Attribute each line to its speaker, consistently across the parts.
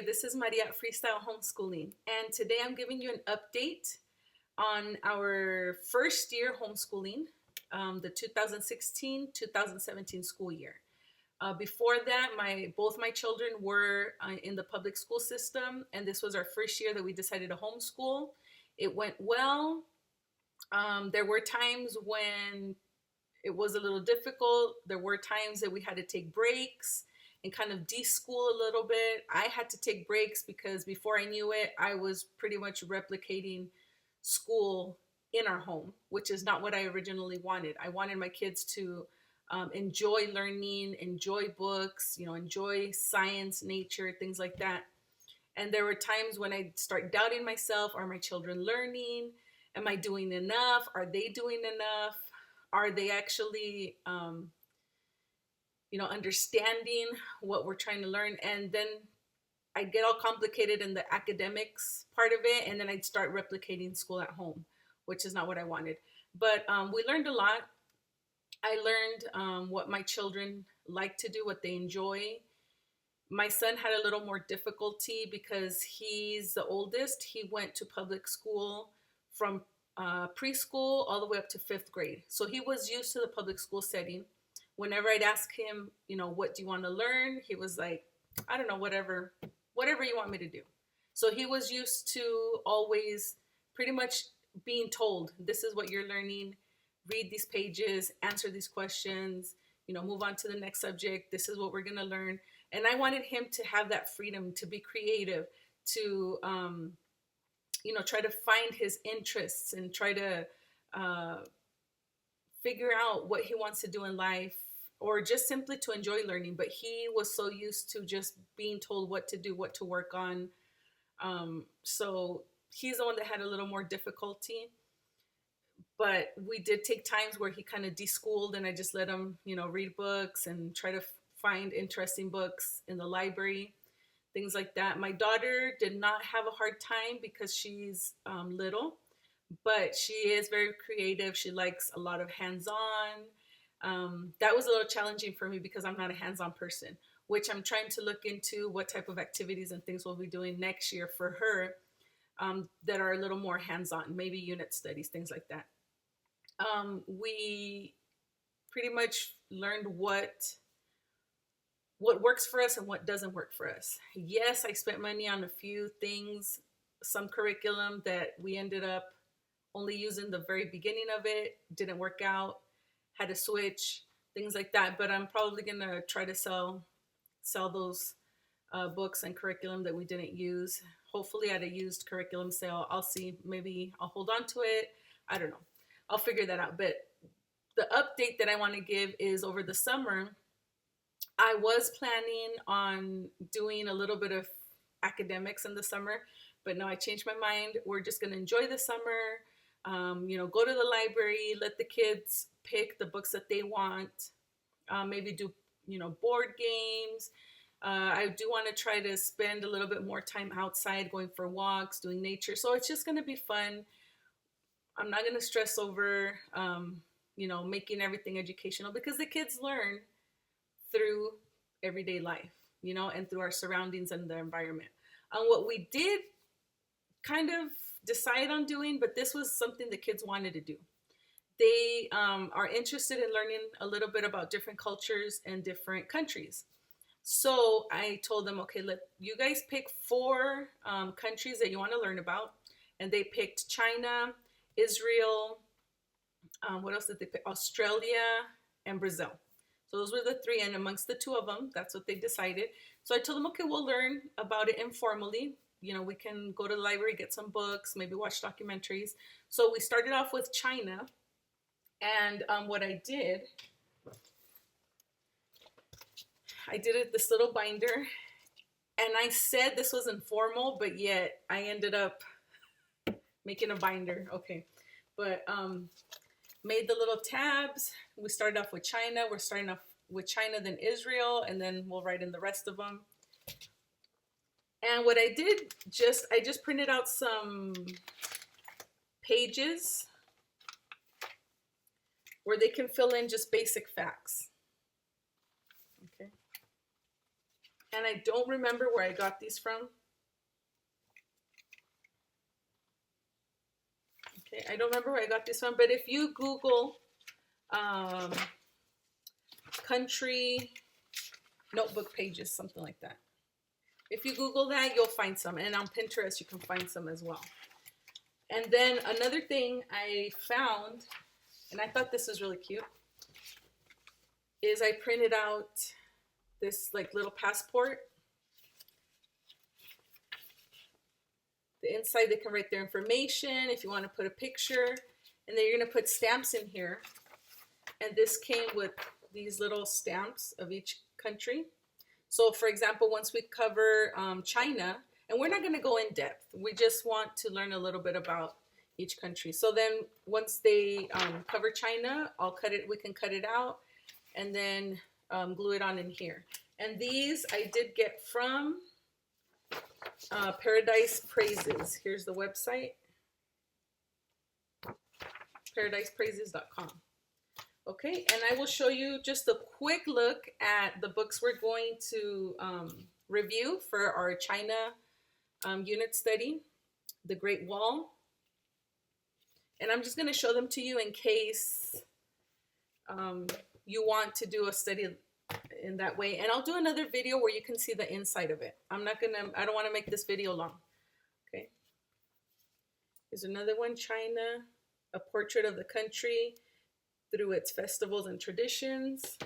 Speaker 1: This is Maria at Freestyle Homeschooling, and today I'm giving you an update on our first year homeschooling, the 2016-2017 school year. Before that, both my children were in the public school system, and this was our first year that we decided to homeschool. It went well. There were times when it was a little difficult. There were times that we had to take breaks and kind of de-school a little bit. I had to take breaks because before I knew it, I was pretty much replicating school in our home, which is not what I originally wanted. I wanted my kids to enjoy learning, enjoy books, enjoy science, nature, things like that. And there were times when I'd start doubting myself. Are my children learning? Am I doing enough? Are they doing enough? Are they actually understanding what we're trying to learn? And then I'd get all complicated in the academics part of it, and then I'd start replicating school at home, which is not what I wanted. But we learned a lot. I learned what my children like to do, what they enjoy. My son had a little more difficulty because he's the oldest. He went to public school from preschool all the way up to fifth grade. So he was used to the public school setting. Whenever I'd ask him, what do you want to learn? He was like, I don't know, whatever you want me to do. So he was used to always pretty much being told, this is what you're learning, read these pages, answer these questions, move on to the next subject. This is what we're going to learn. And I wanted him to have that freedom to be creative, to, try to find his interests and try to figure out what he wants to do in life, or just simply to enjoy learning. But he was so used to just being told what to do, what to work on. So he's the one that had a little more difficulty. But we did take times where he kind of de-schooled, and I just let him, read books and try to find interesting books in the library, things like that. My daughter did not have a hard time because she's little, but she is very creative. She likes a lot of hands-on. That was a little challenging for me because I'm not a hands-on person, which I'm trying to look into what type of activities and things we'll be doing next year for her that are a little more hands-on, maybe unit studies, things like that. We pretty much learned what works for us and what doesn't work for us. Yes, I spent money on a few things, some curriculum that we ended up only using the very beginning of it, didn't work out, had to switch, things like that. But I'm probably going to try to sell those books and curriculum that we didn't use. Hopefully at a used curriculum sale. I'll see. Maybe I'll hold on to it. I don't know. I'll figure that out. But the update that I want to give is over the summer, I was planning on doing a little bit of academics in the summer, but no, I changed my mind. We're just going to enjoy the summer, go to the library, let the kids pick the books that they want, maybe do, board games. I do want to try to spend a little bit more time outside, going for walks, doing nature. So it's just going to be fun. I'm not going to stress over, making everything educational, because the kids learn through everyday life, and through our surroundings and the environment. What we did kind of decide on doing, but this was something the kids wanted to do. They are interested in learning a little bit about different cultures and different countries. So I told them, okay, let you guys pick 4 countries that you want to learn about. And they picked China, Israel, what else did they pick? Australia and Brazil. So those were the 3, and amongst the 2 of them, that's what they decided. So I told them, okay, we'll learn about it informally. We can go to the library, get some books, maybe watch documentaries. So we started off with China. And what I did this little binder. And I said this was informal, but yet I ended up making a binder. Okay. But made the little tabs. We started off with China. We're starting off with China, then Israel, and then we'll write in the rest of them. And what I did, I just printed out some pages where they can fill in just basic facts. Okay. And I don't remember where I got these from. Okay, I don't remember where I got this from, but if you Google um, country notebook pages, something like that. If you Google that, you'll find some. And on Pinterest, you can find some as well. And then another thing I found, and I thought this was really cute, is I printed out this like little passport. The inside, they can write their information if you want to put a picture. And then you're going to put stamps in here. And this came with these little stamps of each country. So for example, once we cover China, and we're not going to go in depth, we just want to learn a little bit about each country. So then once they cover China, we can cut it out and then glue it on in here. And these I did get from Paradise Praises. Here's the website, paradisepraises.com. Okay, and I will show you just a quick look at the books we're going to review for our China unit study, The Great Wall. And I'm just going to show them to you in case you want to do a study in that way. And I'll do another video where you can see the inside of it. I don't want to make this video long. Okay. Here's another one, China, a portrait of the country through its festivals and traditions.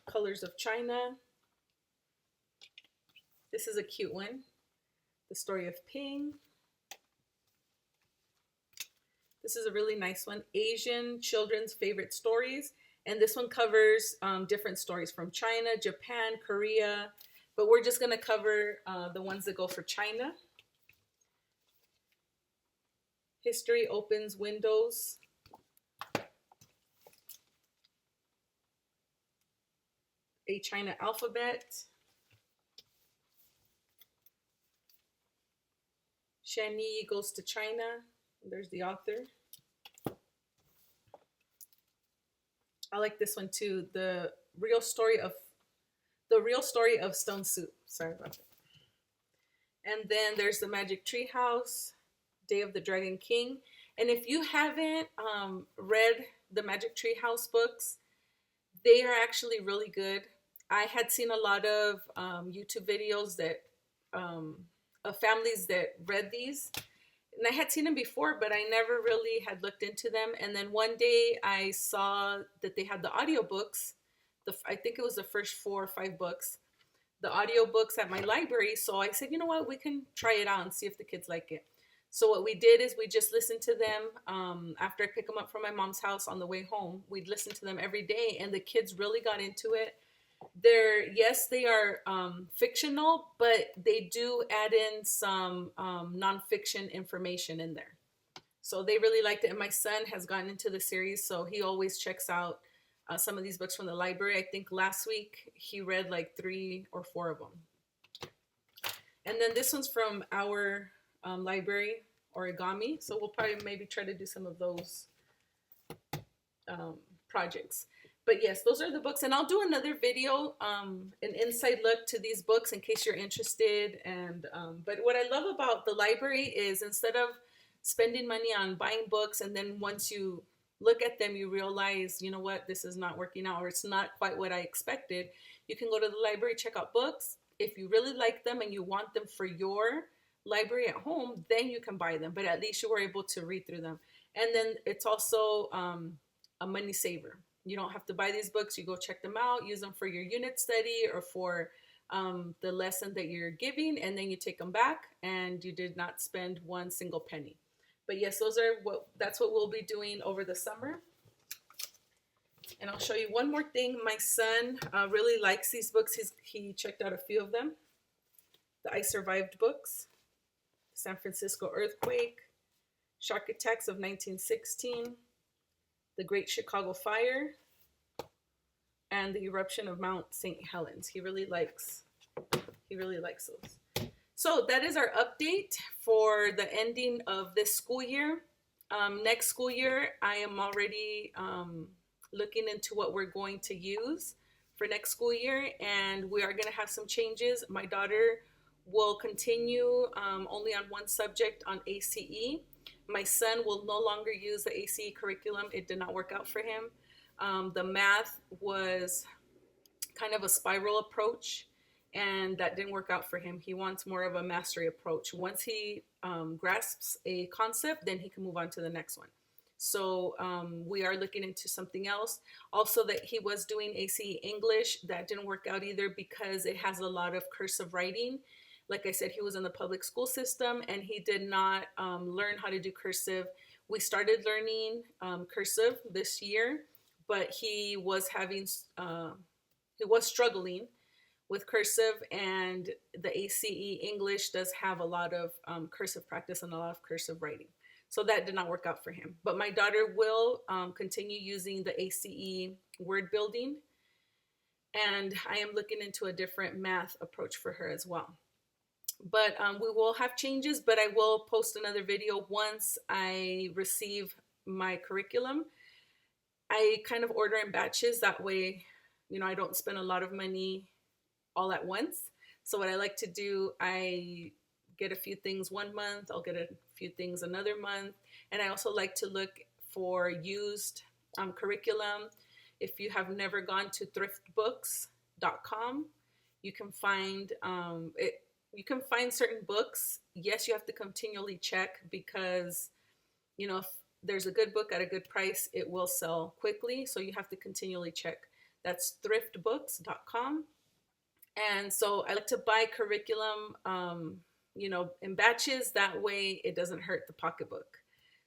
Speaker 1: Colors of China. This is a cute one. The Story of Ping. This is a really nice one. Asian children's favorite stories. And this one covers different stories from China, Japan, Korea. But we're just going to cover the ones that go for China. History opens windows. A China alphabet. Shani goes to China. There's the author. I like this one too. The real story of Stone Soup. Sorry about that. And then there's the Magic Tree House, Day of the Dragon King. And if you haven't read the Magic Tree House books, they are actually really good. I had seen a lot of YouTube videos that of families that read these. And I had seen them before, but I never really had looked into them. And then one day I saw that they had the audiobooks. I think it was the first 4 or 5 books, the audiobooks at my library. So I said, you know what, we can try it out and see if the kids like it. So what we did is we just listened to them after I pick them up from my mom's house on the way home. We'd listen to them every day, and the kids really got into it. They are fictional, but they do add in some nonfiction information in there. So they really liked it. And my son has gotten into the series, so he always checks out some of these books from the library. I think last week he read like 3 or 4 of them. And then this one's from our library, Origami. So we'll probably maybe try to do some of those projects. But yes, those are the books. And I'll do another video, an inside look to these books in case you're interested. And but what I love about the library is instead of spending money on buying books, and then once you look at them, you realize, you know what, this is not working out, or it's not quite what I expected. You can go to the library, check out books. If you really like them and you want them for your library at home, then you can buy them. But at least you were able to read through them. And then it's also a money saver. You don't have to buy these books. You go check them out, use them for your unit study or for the lesson that you're giving, and then you take them back and you did not spend one single penny. But yes, that's what we'll be doing over the summer. And I'll show you one more thing. My son really likes these books. He checked out a few of them. The I Survived books, San Francisco Earthquake, Shark Attacks of 1916, The Great Chicago Fire, and the eruption of Mount St. Helens. He really likes those. So that is our update for the ending of this school year. Next school year, I am already looking into what we're going to use for next school year, and we are going to have some changes. My daughter will continue only on one subject on ACE. My son will no longer use the ACE curriculum. It did not work out for him. The math was kind of a spiral approach, and that didn't work out for him. He wants more of a mastery approach. Once he grasps a concept, then he can move on to the next one. So we are looking into something else. Also, that he was doing ACE English, that didn't work out either because it has a lot of cursive writing. Like I said, he was in the public school system and he did not learn how to do cursive. We started learning cursive this year, but he was struggling with cursive, and the ACE English does have a lot of cursive practice and a lot of cursive writing. So that did not work out for him. But my daughter will continue using the ACE word building, and I am looking into a different math approach for her as well. But we will have changes, but I will post another video once I receive my curriculum. I kind of order in batches. That way, I don't spend a lot of money all at once. So what I like to do, I get a few things one month, I'll get a few things another month. And I also like to look for used curriculum. If you have never gone to thriftbooks.com, you can find you can find certain books. Yes, you have to continually check because, if there's a good book at a good price, it will sell quickly. So you have to continually check. That's thriftbooks.com. And so I like to buy curriculum, in batches. That way it doesn't hurt the pocketbook.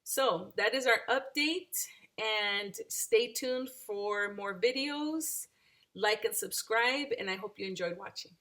Speaker 1: So that is our update, and stay tuned for more videos. Like and subscribe, and I hope you enjoyed watching.